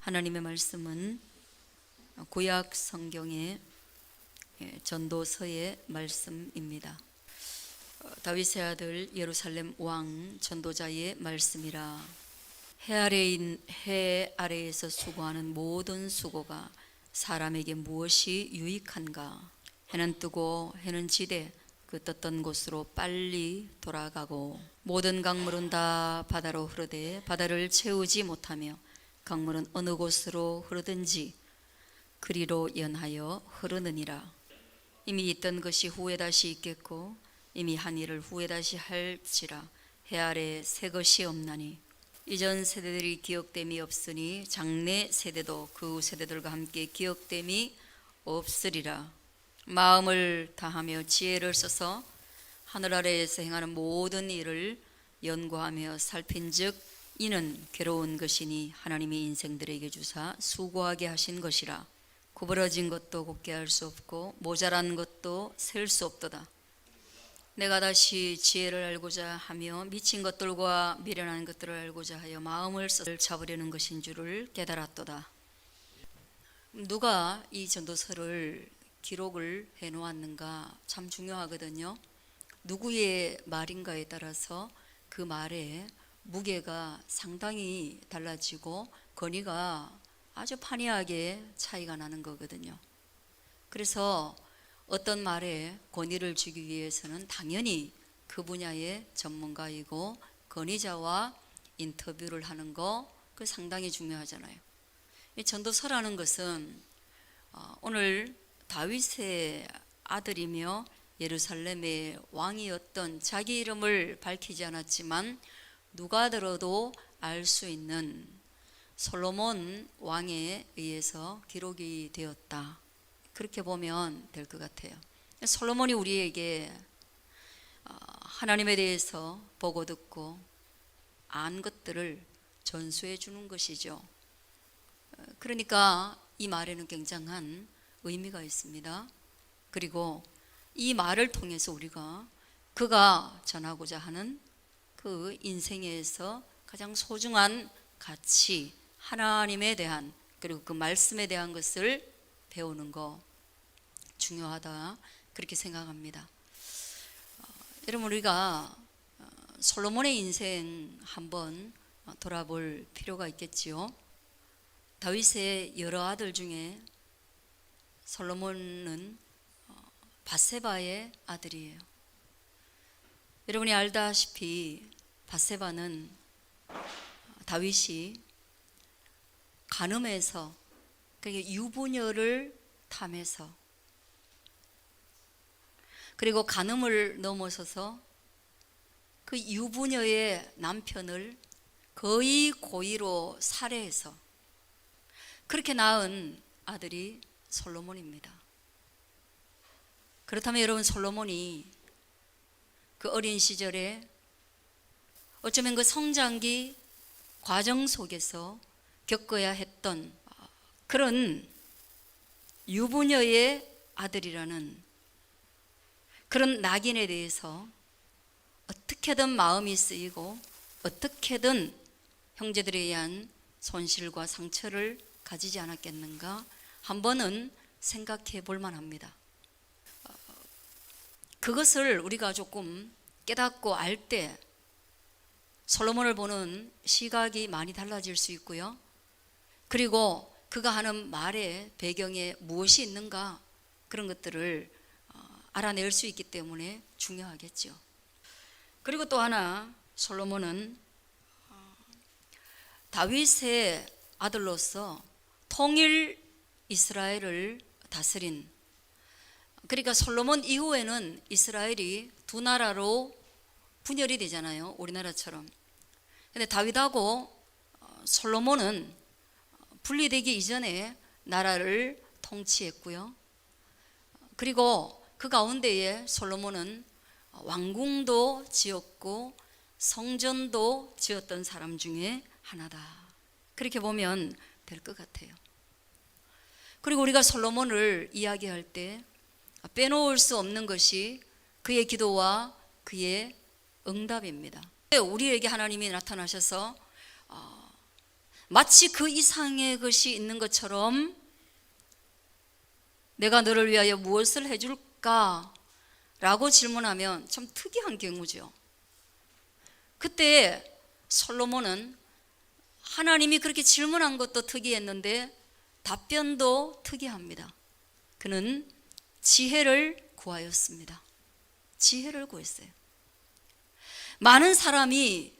하나님의 말씀은 구약 성경의 전도서의 말씀입니다. 다윗의 아들 예루살렘 왕 전도자의 말씀이라. 해 아래에서 수고하는 모든 수고가 사람에게 무엇이 유익한가? 해는 뜨고 해는 지되 그 떴던 곳으로 빨리 돌아가고, 모든 강물은 다 바다로 흐르되 바다를 채우지 못하며, 강물은 어느 곳으로 흐르든지 그리로 연하여 흐르느니라. 이미 있던 것이 후에 다시 있겠고 이미 한 일을 후에 다시 할지라. 해 아래 새 것이 없나니 이전 세대들이 기억됨이 없으니 장래 세대도 그 세대들과 함께 기억됨이 없으리라. 마음을 다하며 지혜를 써서 하늘 아래에서 행하는 모든 일을 연구하며 살핀즉 이는 괴로운 것이니 하나님이 인생들에게 주사 수고하게 하신 것이라. 구부러진 것도 곱게 할 수 없고 모자란 것도 셀 수 없도다. 내가 다시 지혜를 알고자 하며 미친 것들과 미련한 것들을 알고자 하여 마음을 잡으려는 것인 줄을 깨달았도다. 누가 이 전도서를 기록을 해 놓았는가 참 중요하거든요. 누구의 말인가에 따라서 그 말에 무게가 상당히 달라지고 권위가 아주 판이하게 차이가 나는 거거든요. 그래서 어떤 말에 권위를 주기 위해서는 당연히 그 분야의 전문가이고 권위자와 인터뷰를 하는 거, 그 상당히 중요하잖아요. 이 전도서라는 것은 오늘 다윗의 아들이며 예루살렘의 왕이었던, 자기 이름을 밝히지 않았지만 누가 들어도 알 수 있는 솔로몬 왕에 의해서 기록이 되었다, 그렇게 보면 될 것 같아요. 솔로몬이 우리에게 하나님에 대해서 보고 듣고 안 것들을 전수해 주는 것이죠. 그러니까 이 말에는 굉장한 의미가 있습니다. 그리고 이 말을 통해서 우리가 그가 전하고자 하는 그 인생에서 가장 소중한 가치, 하나님에 대한, 그리고 그 말씀에 대한 것을 배우는 거 중요하다, 그렇게 생각합니다. 여러분, 우리가 솔로몬의 인생 한번 돌아볼 필요가 있겠지요. 다윗의 여러 아들 중에 솔로몬은 밧세바의 아들이에요. 여러분이 알다시피 밧세바는 다윗이 간음해서, 그러니까 유부녀를 탐해서, 그리고 간음을 넘어서서 그 유부녀의 남편을 거의 고의로 살해해서 그렇게 낳은 아들이 솔로몬입니다. 그렇다면 여러분, 솔로몬이 그 어린 시절에 어쩌면 그 성장기 과정 속에서 겪어야 했던 그런 유부녀의 아들이라는 그런 낙인에 대해서 어떻게든 마음이 쓰이고 어떻게든 형제들에 의한 손실과 상처를 가지지 않았겠는가, 한 번은 생각해 볼 만합니다. 그것을 우리가 조금 깨닫고 알 때 솔로몬을 보는 시각이 많이 달라질 수 있고요. 그리고 그가 하는 말의 배경에 무엇이 있는가, 그런 것들을 알아낼 수 있기 때문에 중요하겠죠. 그리고 또 하나, 솔로몬은 다윗의 아들로서 통일 이스라엘을 다스린, 그러니까 솔로몬 이후에는 이스라엘이 두 나라로 분열이 되잖아요, 우리나라처럼. 근데 다윗하고 솔로몬은 분리되기 이전에 나라를 통치했고요. 그리고 그 가운데에 솔로몬은 왕궁도 지었고 성전도 지었던 사람 중에 하나다, 그렇게 보면 될 것 같아요. 그리고 우리가 솔로몬을 이야기할 때 빼놓을 수 없는 것이 그의 기도와 그의 응답입니다. 우리에게 하나님이 나타나셔서 마치 그 이상의 것이 있는 것처럼 내가 너를 위하여 무엇을 해줄까? 라고 질문하면 참 특이한 경우죠. 그때 솔로몬은 하나님이 그렇게 질문한 것도 특이했는데 답변도 특이합니다. 그는 지혜를 구하였습니다. 지혜를 구했어요. 많은 사람이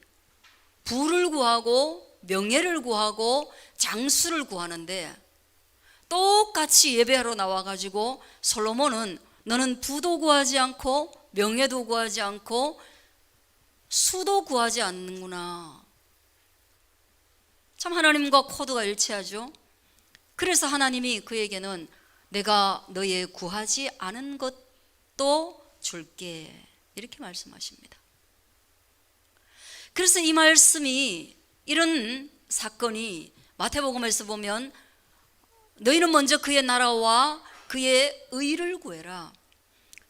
부를 구하고 명예를 구하고 장수를 구하는데 똑같이 예배하러 나와가지고 솔로몬은 너는 부도 구하지 않고 명예도 구하지 않고 수도 구하지 않는구나. 참 하나님과 코드가 일치하죠. 그래서 하나님이 그에게는 내가 너의 구하지 않은 것도 줄게, 이렇게 말씀하십니다. 그래서 이 말씀이, 이런 사건이 마태복음에서 보면 너희는 먼저 그의 나라와 그의 의를 구해라.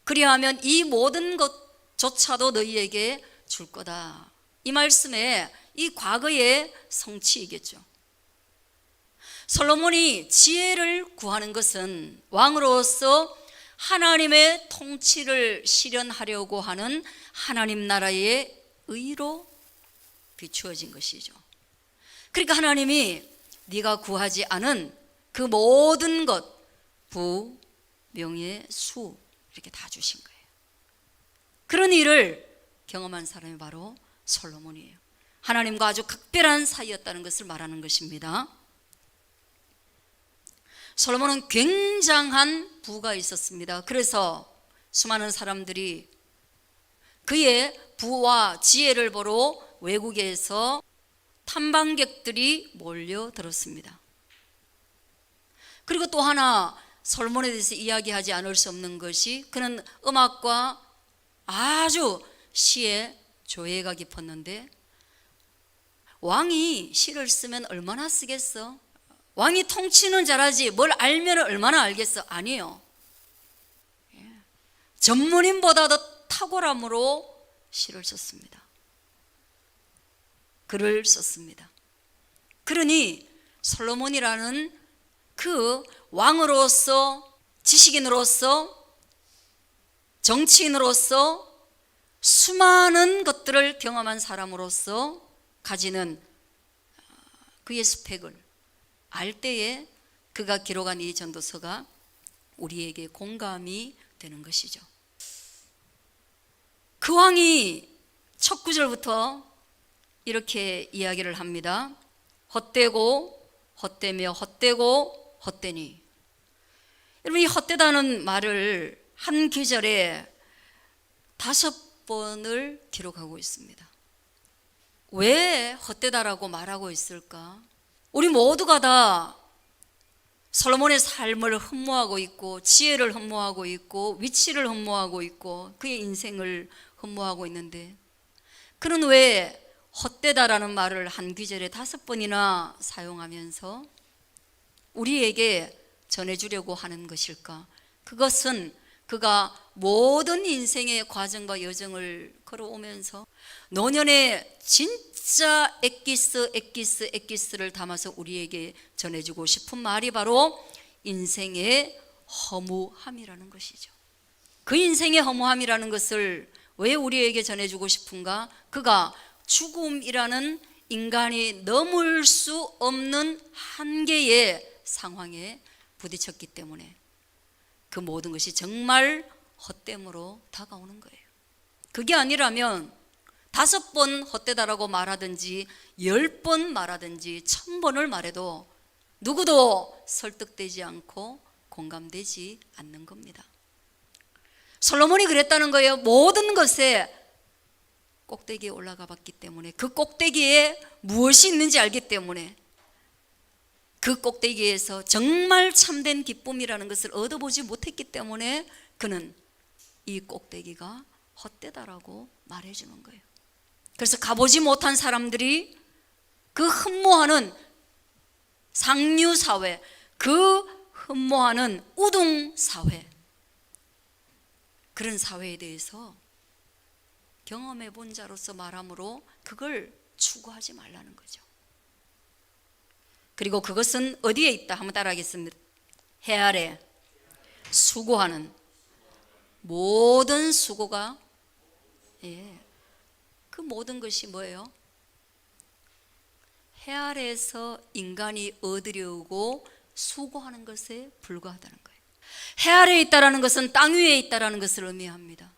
그리하면 이 모든 것조차도 너희에게 줄 거다. 이 말씀에 이 과거의 성취이겠죠. 솔로몬이 지혜를 구하는 것은 왕으로서 하나님의 통치를 실현하려고 하는 하나님 나라의 의로 비추어진 것이죠. 그러니까 하나님이 네가 구하지 않은 그 모든 것, 부, 명예, 수, 이렇게 다 주신 거예요. 그런 일을 경험한 사람이 바로 솔로몬이에요. 하나님과 아주 각별한 사이였다는 것을 말하는 것입니다. 솔로몬은 굉장한 부가 있었습니다. 그래서 수많은 사람들이 그의 부와 지혜를 보러 외국에서 탐방객들이 몰려들었습니다. 그리고 또 하나 솔로몬에 대해서 이야기하지 않을 수 없는 것이, 그는 음악과 아주 시에 조예가 깊었는데 왕이 시를 쓰면 얼마나 쓰겠어? 왕이 통치는 잘하지 뭘 알면 얼마나 알겠어? 아니에요. 전문인보다 더 탁월함으로 시를 썼습니다. 글을 썼습니다. 그러니 솔로몬이라는 그 왕으로서, 지식인으로서, 정치인으로서 수많은 것들을 경험한 사람으로서 가지는 그의 스펙을 알 때에 그가 기록한 이 전도서가 우리에게 공감이 되는 것이죠. 그 왕이 첫 구절부터 이렇게 이야기를 합니다. 헛되고 헛되며 헛되고 헛되니. 여러분, 이 헛되다는 말을 한 구절에 5번을 기록하고 있습니다. 왜 헛되다라고 말하고 있을까? 우리 모두가 다 솔로몬의 삶을 흠모하고 있고 지혜를 흠모하고 있고 위치를 흠모하고 있고 그의 인생을 흠모하고 있는데, 그는 왜 헛되다라는 말을 한 구절에 5번이나 사용하면서 우리에게 전해주려고 하는 것일까? 그것은 그가 모든 인생의 과정과 여정을 걸어오면서 노년에 진짜 엑기스를 담아서 우리에게 전해주고 싶은 말이 바로 인생의 허무함이라는 것이죠. 그 인생의 허무함이라는 것을 왜 우리에게 전해주고 싶은가? 그가 죽음이라는 인간이 넘을 수 없는 한계의 상황에 부딪혔기 때문에 그 모든 것이 정말 헛됨으로 다가오는 거예요. 그게 아니라면 5번 헛되다라고 말하든지 10번 말하든지 1000번을 말해도 누구도 설득되지 않고 공감되지 않는 겁니다. 솔로몬이 그랬다는 거예요. 모든 것에 꼭대기에 올라가 봤기 때문에, 그 꼭대기에 무엇이 있는지 알기 때문에, 그 꼭대기에서 정말 참된 기쁨이라는 것을 얻어보지 못했기 때문에 그는 이 꼭대기가 헛되다라고 말해주는 거예요. 그래서 가보지 못한 사람들이 그 흠모하는 상류사회, 그 흠모하는 우등사회, 그런 사회에 대해서 경험해 본 자로서 말함으로 그걸 추구하지 말라는 거죠. 그리고 그것은 어디에 있다? 한번 따라하겠습니다. 해 아래 수고하는 모든 수고가, 그 모든 것이 뭐예요? 해 아래에서 인간이 얻으려고 수고하는 것에 불과하다는 거예요. 해 아래에 있다는 것은 땅 위에 있다는 것을 의미합니다.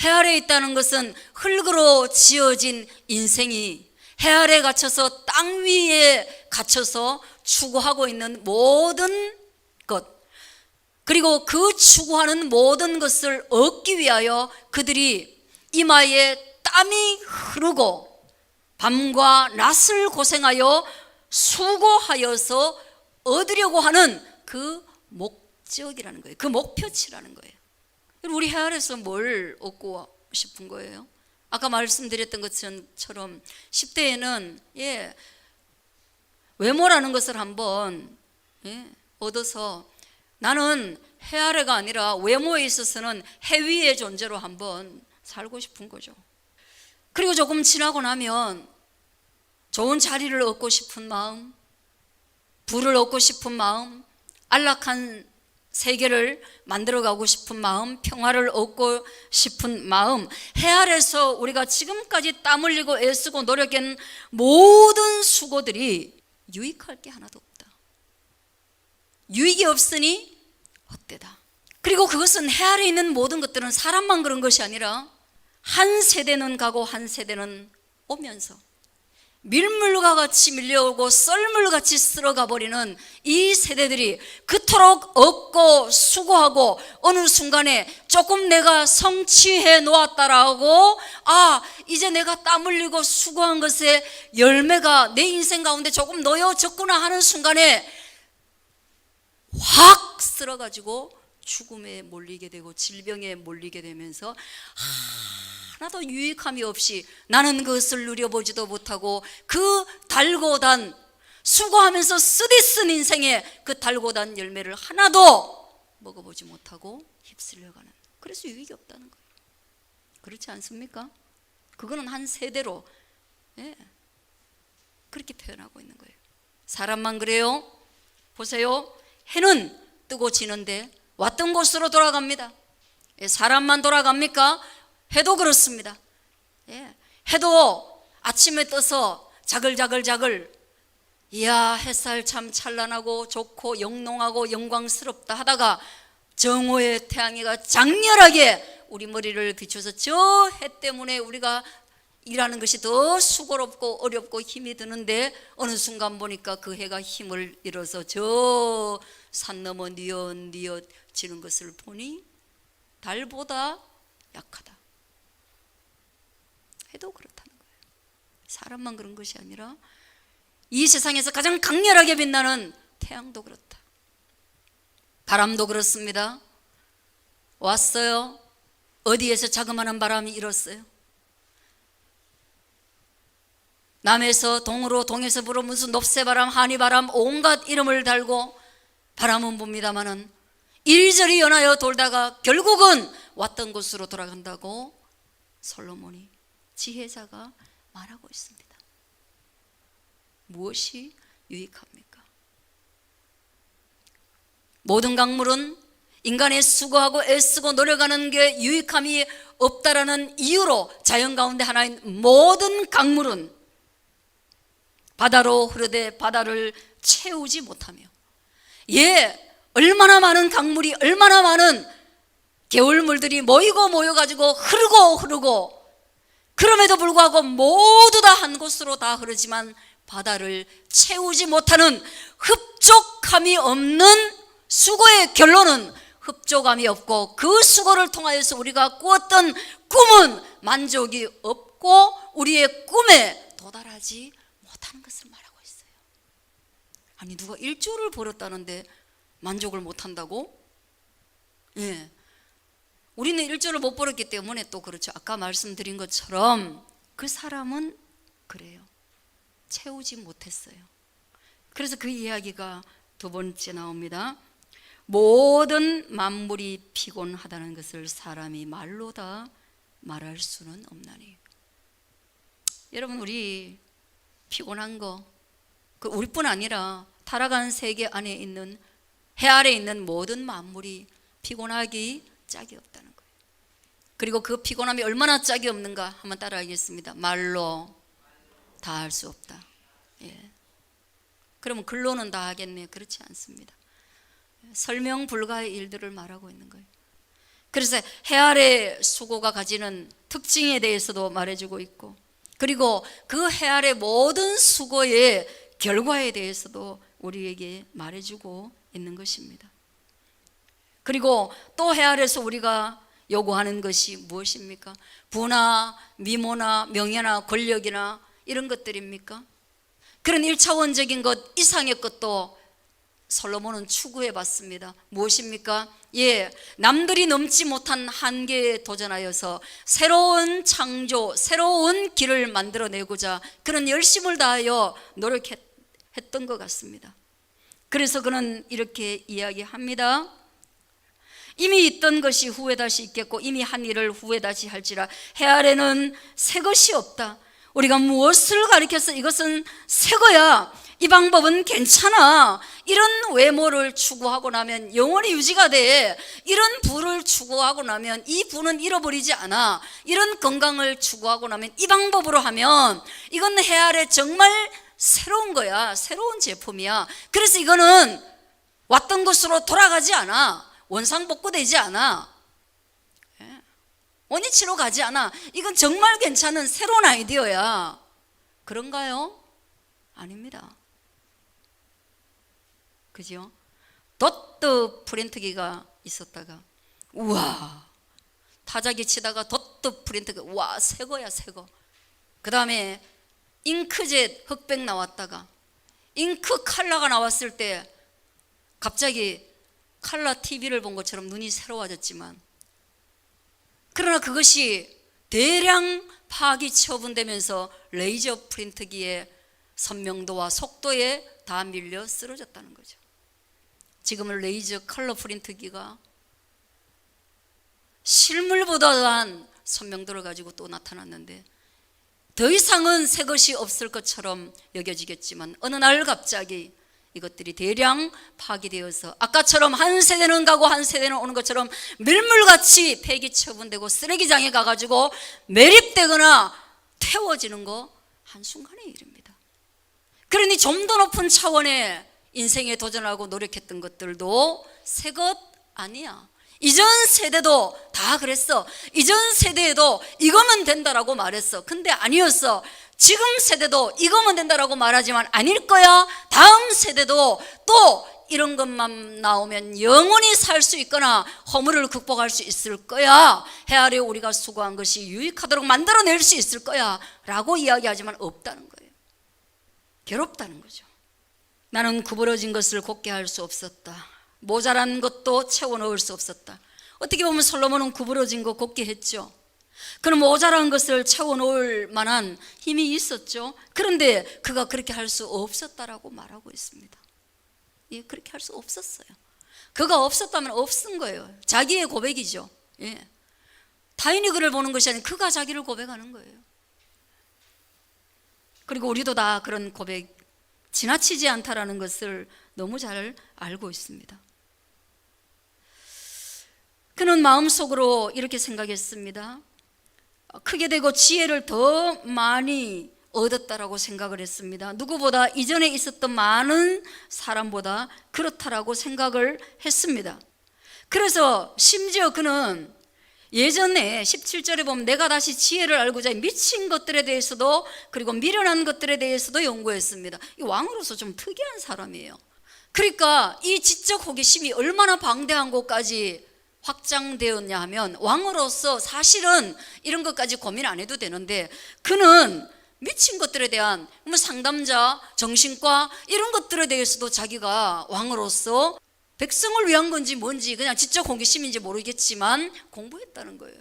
해 아래에 있다는 것은 흙으로 지어진 인생이 해 아래에 갇혀서 땅 위에 갇혀서 추구하고 있는 모든 것, 그리고 그 추구하는 모든 것을 얻기 위하여 그들이 이마에 땀이 흐르고 밤과 낮을 고생하여 수고하여서 얻으려고 하는 그 목적이라는 거예요. 그 목표치라는 거예요. 우리 해 아래에서 뭘 얻고 싶은 거예요? 아까 말씀드렸던 것처럼 10대에는 외모라는 것을 한번 얻어서 나는 해 아래가 아니라 외모에 있어서는 해 위의 존재로 한번 살고 싶은 거죠. 그리고 조금 지나고 나면 좋은 자리를 얻고 싶은 마음, 부를 얻고 싶은 마음, 안락한 세계를 만들어가고 싶은 마음, 평화를 얻고 싶은 마음, 해 아래서 우리가 지금까지 땀 흘리고 애쓰고 노력한 모든 수고들이 유익할 게 하나도 없다. 유익이 없으니 헛되다. 그리고 그것은 해 아래에 있는 모든 것들은 사람만 그런 것이 아니라 한 세대는 가고 한 세대는 오면서 밀물과 같이 밀려오고 썰물같이 쓸어가 버리는 이 세대들이 그토록 얻고 수고하고 어느 순간에 조금 내가 성취해 놓았다라고, 이제 내가 땀 흘리고 수고한 것의 열매가 내 인생 가운데 조금 놓여졌구나 하는 순간에 확 쓸어가지고 죽음에 몰리게 되고 질병에 몰리게 되면서 하나도 유익함이 없이 나는 그것을 누려보지도 못하고 그 달고 단 수고하면서 쓰디쓴 인생의 그 달고 단 열매를 하나도 먹어보지 못하고 휩쓸려가는, 그래서 유익이 없다는 거예요. 그렇지 않습니까? 그거는 한 세대로 그렇게 표현하고 있는 거예요. 사람만 그래요? 보세요. 해는 뜨고 지는데 왔던 곳으로 돌아갑니다. 사람만 돌아갑니까? 해도 그렇습니다. 해도 아침에 떠서 자글자글 이야 햇살 참 찬란하고 좋고 영롱하고 영광스럽다 하다가 정오의 태양이가 장렬하게 우리 머리를 비춰서 저 해 때문에 우리가 일하는 것이 더 수고롭고 어렵고 힘이 드는데 어느 순간 보니까 그 해가 힘을 잃어서 저 산 너머 뉘엿뉘엿 지는 것을 보니 달보다 약하다. 해도 그렇다는 거예요. 사람만 그런 것이 아니라 이 세상에서 가장 강렬하게 빛나는 태양도 그렇다. 바람도 그렇습니다. 왔어요. 어디에서 자그마한 바람이 일었어요. 남에서 동으로, 동에서 불어 무슨 높새바람, 한이바람 온갖 이름을 달고 바람은 봅니다마는 이리저리 연하여 돌다가 결국은 왔던 곳으로 돌아간다고 솔로몬이 지혜자가 말하고 있습니다. 무엇이 유익합니까? 모든 강물은 인간의 수고하고 애쓰고 노력하는 게 유익함이 없다라는 이유로 자연 가운데 하나인 모든 강물은 바다로 흐르되 바다를 채우지 못하며, 얼마나 많은 강물이, 얼마나 많은 개울물들이 모여가지고 흐르고 그럼에도 불구하고 모두 다 한 곳으로 다 흐르지만 바다를 채우지 못하는 흡족함이 없는 수고의 결론은 흡족함이 없고, 그 수고를 통하여서 우리가 꾸었던 꿈은 만족이 없고 우리의 꿈에 도달하지 못하는 것을 말하고 있어요. 아니 누가 일조를 벌었다는데 만족을 못한다고? 우리는 일조를 못 벌었기 때문에 또 그렇죠. 아까 말씀드린 것처럼 그 사람은 그래요. 채우지 못했어요. 그래서 그 이야기가 두 번째 나옵니다. 모든 만물이 피곤하다는 것을 사람이 말로 다 말할 수는 없나니. 여러분, 우리 피곤한 거 그 우리뿐 아니라 타락한 세계 안에 있는 해 아래 있는 모든 만물이 피곤하기 짝이 없다는 거예요. 그리고 그 피곤함이 얼마나 짝이 없는가 한번 따라하겠습니다. 말로 다 할 수 없다. 예. 그러면 글로는 다 하겠네요. 그렇지 않습니다. 설명 불가의 일들을 말하고 있는 거예요. 그래서 해 아래 수고가 가지는 특징에 대해서도 말해주고 있고, 그리고 그 해 아래 모든 수고의 결과에 대해서도 우리에게 말해주고 있는 것입니다. 그리고 또 해 아래서 우리가 요구하는 것이 무엇입니까? 부나 미모나 명예나 권력이나 이런 것들입니까? 그런 1차원적인 것 이상의 것도 솔로몬은 추구해 봤습니다. 무엇입니까? 예, 남들이 넘지 못한 한계에 도전하여서 새로운 창조, 새로운 길을 만들어내고자 그런 열심을 다하여 노력했던 것 같습니다. 그래서 그는 이렇게 이야기합니다. 이미 있던 것이 후에 다시 있겠고 이미 한 일을 후에 다시 할지라 해 아래는 새 것이 없다. 우리가 무엇을 가리켜서 이것은 새 거야, 이 방법은 괜찮아, 이런 외모를 추구하고 나면 영원히 유지가 돼, 이런 부를 추구하고 나면 이 부는 잃어버리지 않아, 이런 건강을 추구하고 나면 이 방법으로 하면 이건 해 아래 정말 새로운 거야, 새로운 제품이야. 그래서 이거는 왔던 곳으로 돌아가지 않아, 원상복구되지 않아, 원위치로 가지 않아. 이건 정말 괜찮은 새로운 아이디어야. 그런가요? 아닙니다. 그죠? 도트 프린트기가 있었다가 우와, 타자기 치다가 도트 프린트기, 와 새거야 새거. 그 다음에 잉크젯 흑백 나왔다가 잉크 컬러가 나왔을 때 갑자기 컬러 TV를 본 것처럼 눈이 새로워졌지만, 그러나 그것이 대량 파악이 처분되면서 레이저 프린트기의 선명도와 속도에 다 밀려 쓰러졌다는 거죠. 지금은 레이저 컬러 프린트기가 실물보다 더한 선명도를 가지고 또 나타났는데 더 이상은 새 것이 없을 것처럼 여겨지겠지만 어느 날 갑자기 이것들이 대량 파기되어서 아까처럼 한 세대는 가고 한 세대는 오는 것처럼 밀물같이 폐기 처분되고 쓰레기장에 가가지고 매립되거나 태워지는 거 한순간의 일입니다. 그러니 좀 더 높은 차원의 인생에 도전하고 노력했던 것들도 새 것 아니야. 이전 세대도 다 그랬어. 이전 세대에도 이거면 된다라고 말했어. 근데 아니었어. 지금 세대도 이거면 된다라고 말하지만 아닐 거야. 다음 세대도 또 이런 것만 나오면 영원히 살 수 있거나 허물을 극복할 수 있을 거야. 해 아래 우리가 수고한 것이 유익하도록 만들어낼 수 있을 거야 라고 이야기하지만 없다는 거예요. 괴롭다는 거죠. 나는 구부러진 것을 곱게 할 수 없었다. 모자란 것도 채워 넣을 수 없었다. 어떻게 보면 솔로몬은 구부러진 거 곱게 했죠. 그럼 모자란 것을 채워 넣을 만한 힘이 있었죠. 그런데 그가 그렇게 할 수 없었다라고 말하고 있습니다. 예, 그렇게 할 수 없었어요. 그가 없었다면 없은 거예요. 자기의 고백이죠. 예. 타인이 그를 보는 것이 아니라 그가 자기를 고백하는 거예요. 그리고 우리도 다 그런 고백 지나치지 않다라는 것을 너무 잘 알고 있습니다. 그는 마음속으로 이렇게 생각했습니다. 크게 되고 지혜를 더 많이 얻었다라고 생각을 했습니다. 누구보다 이전에 있었던 많은 사람보다 그렇다라고 생각을 했습니다. 그래서 심지어 그는 예전에 17절에 보면 내가 다시 지혜를 알고자 미친 것들에 대해서도 그리고 미련한 것들에 대해서도 연구했습니다. 이 왕으로서 좀 특이한 사람이에요. 그러니까 이 지적 호기심이 얼마나 방대한 곳까지 확장되었냐 하면 왕으로서 사실은 이런 것까지 고민 안 해도 되는데 그는 미친 것들에 대한 상담자, 정신과 이런 것들에 대해서도 자기가 왕으로서 백성을 위한 건지 뭔지 그냥 지적 호기심인지 모르겠지만 공부했다는 거예요.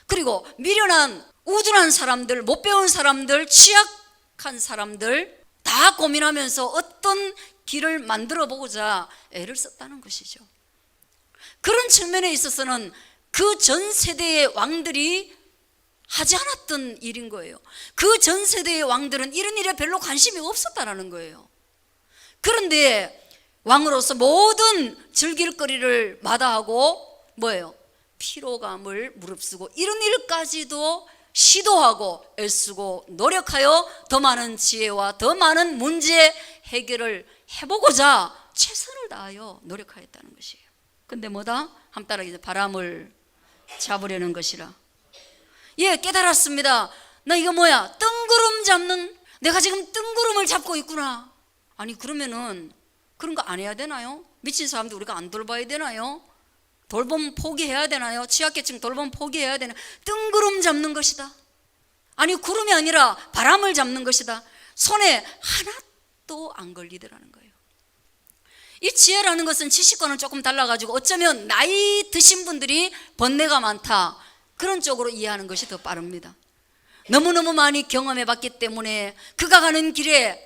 그리고 미련한 우둔한 사람들, 못 배운 사람들, 취약한 사람들 다 고민하면서 어떤 길을 만들어 보고자 애를 썼다는 것이죠. 그런 측면에 있어서는 그 전 세대의 왕들이 하지 않았던 일인 거예요. 그 전 세대의 왕들은 이런 일에 별로 관심이 없었다라는 거예요. 그런데 왕으로서 모든 즐길 거리를 마다하고 뭐예요? 피로감을 무릅쓰고 이런 일까지도 시도하고 애쓰고 노력하여 더 많은 지혜와 더 많은 문제 해결을 해보고자 최선을 다하여 노력하였다는 것이에요. 근데 뭐다? 한 따라서 바람을 잡으려는 것이라. 예, 깨달았습니다. 나 이거 뭐야? 뜬구름 잡는, 내가 지금 뜬구름을 잡고 있구나. 아니 그러면은 그런 거 안 해야 되나요? 미친 사람들 우리가 안 돌봐야 되나요? 돌봄 포기해야 되나요? 취약계층 돌봄 포기해야 되나요? 뜬구름 잡는 것이다. 아니 구름이 아니라 바람을 잡는 것이다. 손에 하나도 안 걸리더라는 거예요. 이 지혜라는 것은 지식과는 조금 달라가지고 어쩌면 나이 드신 분들이 번뇌가 많다 그런 쪽으로 이해하는 것이 더 빠릅니다. 너무너무 많이 경험해봤기 때문에 그가 가는 길에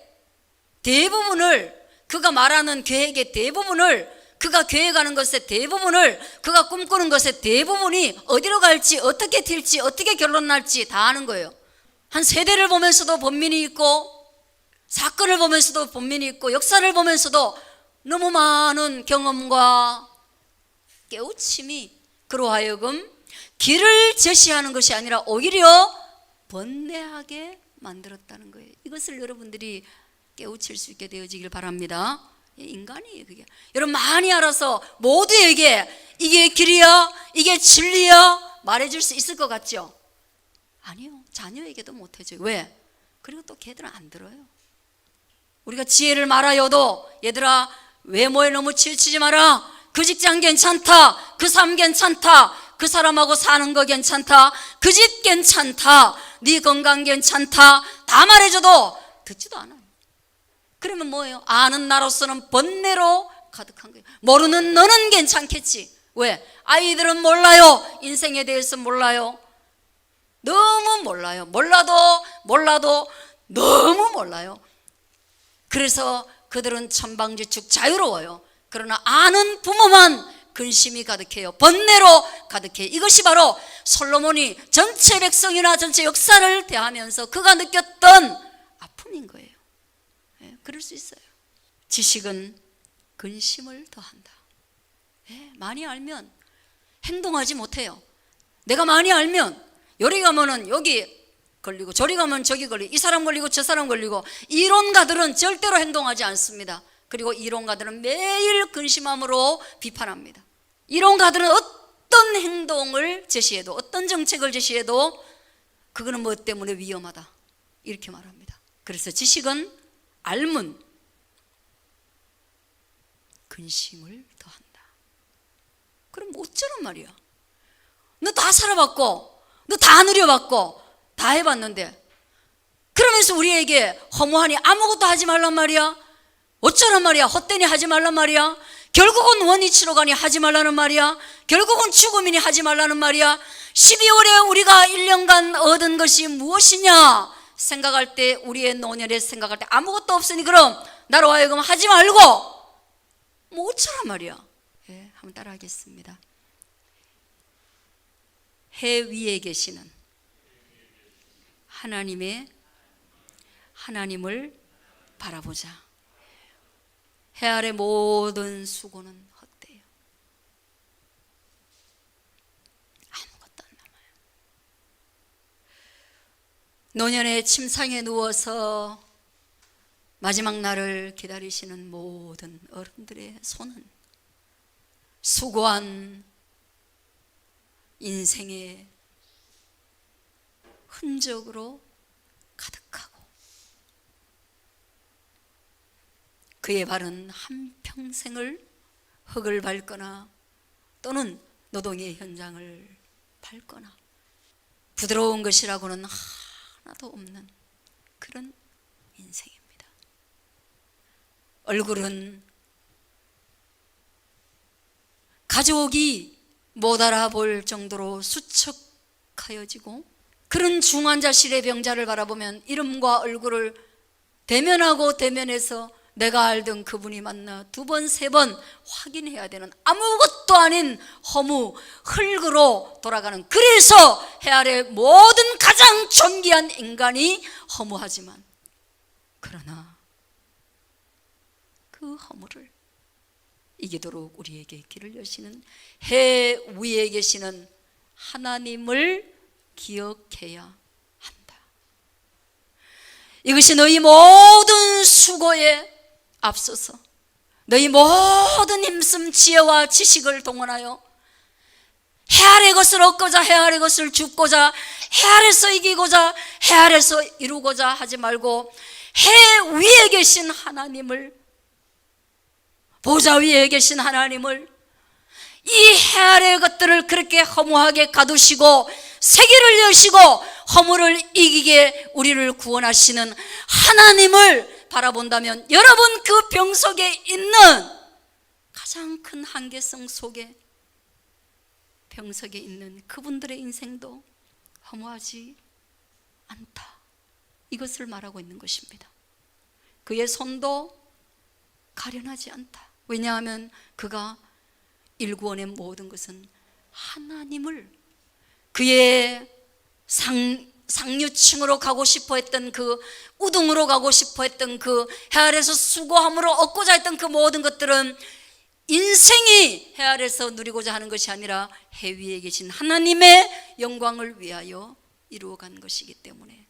대부분을, 그가 말하는 계획의 대부분을, 그가 계획하는 것의 대부분을, 그가 꿈꾸는 것의 대부분이 어디로 갈지, 어떻게 튈지, 어떻게 결론 날지 다 아는 거예요. 한 세대를 보면서도 본민이 있고, 사건을 보면서도 본민이 있고, 역사를 보면서도 너무 많은 경험과 깨우침이 그로 하여금 길을 제시하는 것이 아니라 오히려 번뇌하게 만들었다는 거예요. 이것을 여러분들이 깨우칠 수 있게 되어지길 바랍니다. 인간이에요 그게. 여러분 많이 알아서 모두에게 이게 길이야, 이게 진리야 말해줄 수 있을 것 같죠? 아니요, 자녀에게도 못해줘요. 왜? 그리고 또 걔들은 안 들어요. 우리가 지혜를 말하여도 얘들아 외모에 너무 치우치지 마라, 그 직장 괜찮다, 그 삶 괜찮다, 그 사람하고 사는 거 괜찮다, 그 집 괜찮다, 네 건강 괜찮다 다 말해줘도 듣지도 않아요. 그러면 뭐예요? 아는 나로서는 번뇌로 가득한 거예요. 모르는 너는 괜찮겠지. 왜? 아이들은 몰라요. 인생에 대해서 몰라요. 너무 몰라요. 몰라도 너무 몰라요. 그래서 그들은 천방지축 자유로워요. 그러나 아는 부모만 근심이 가득해요. 번뇌로 가득해요. 이것이 바로 솔로몬이 전체 백성이나 전체 역사를 대하면서 그가 느꼈던 아픔인 거예요. 예, 그럴 수 있어요. 지식은 근심을 더한다. 예, 많이 알면 행동하지 못해요. 내가 많이 알면 여기 가면은 여기 걸리고 저리 가면 저기 걸리고 이 사람 걸리고 저 사람 걸리고, 이론가들은 절대로 행동하지 않습니다. 그리고 이론가들은 매일 근심함으로 비판합니다. 이론가들은 어떤 행동을 제시해도, 어떤 정책을 제시해도 그거는 뭐 때문에 위험하다 이렇게 말합니다. 그래서 지식은 알면 근심을 더한다. 그럼 어쩌란 말이야? 너 다 살아봤고 너 다 누려봤고 다 해봤는데 그러면서 우리에게 허무하니 아무것도 하지 말란 말이야? 어쩌란 말이야? 헛되니 하지 말란 말이야? 결국은 원이치로 가니 하지 말라는 말이야? 결국은 죽음이니 하지 말라는 말이야? 12월에 우리가 1년간 얻은 것이 무엇이냐 생각할 때, 우리의 노년에 생각할 때 아무것도 없으니 그럼 나로 하여금 하지 말고 뭐 어쩌란 말이야? 예, 한번 따라 하겠습니다. 해 위에 계시는 하나님을 바라보자. 해 아래 모든 수고는 헛되요. 아무것도 안 남아요. 노년의 침상에 누워서 마지막 날을 기다리시는 모든 어른들의 손은 수고한 인생의 흔적으로 가득하고, 그의 발은 한평생을 흙을 밟거나 또는 노동의 현장을 밟거나 부드러운 것이라고는 하나도 없는 그런 인생입니다. 얼굴은 가족이 못 알아볼 정도로 수척하여지고, 그런 중환자실의 병자를 바라보면 이름과 얼굴을 대면하고 대면해서 내가 알던 그분이 맞나 두 번, 세 번 확인해야 되는 아무것도 아닌 허무, 흙으로 돌아가는, 그래서 해 아래 모든 가장 존귀한 인간이 허무하지만, 그러나 그 허물을 이기도록 우리에게 길을 여시는 해 위에 계시는 하나님을 기억해야 한다. 이것이 너희 모든 수고에 앞서서 너희 모든 힘씀 지혜와 지식을 동원하여 해 아래 것을 얻고자, 해 아래 것을 줍고자, 해 아래서 이기고자, 해 아래서 이루고자 하지 말고 해 위에 계신 하나님을, 보좌 위에 계신 하나님을, 이 해 아래의 것들을 그렇게 허무하게 가두시고 세계를 여시고 허물을 이기게 우리를 구원하시는 하나님을 바라본다면 여러분 그 병 속에 있는 가장 큰 한계성 속에 병 속에 있는 그분들의 인생도 허무하지 않다, 이것을 말하고 있는 것입니다. 그의 손도 가련하지 않다. 왜냐하면 그가 일구원의 모든 것은 하나님을, 그의 상류층으로 가고 싶어 했던 그 우등으로 가고 싶어 했던 그 해 아래에서 수고함으로 얻고자 했던 그 모든 것들은 인생이 해 아래에서 누리고자 하는 것이 아니라 해 위에 계신 하나님의 영광을 위하여 이루어간 것이기 때문에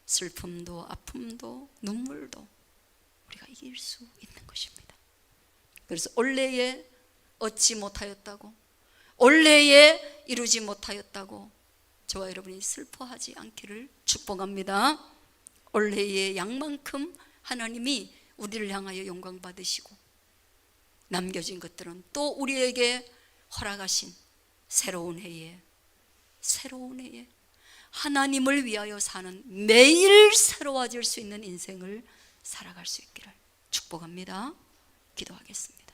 슬픔도 아픔도 눈물도 우리가 이길 수 있는 것입니다. 그래서 올해에 얻지 못하였다고, 올해에 이루지 못하였다고 저와 여러분이 슬퍼하지 않기를 축복합니다. 올해의 양만큼 하나님이 우리를 향하여 영광 받으시고 남겨진 것들은 또 우리에게 허락하신 새로운 해에 하나님을 위하여 사는 매일 새로워질 수 있는 인생을 살아갈 수 있기를 축복합니다. 기도하겠습니다.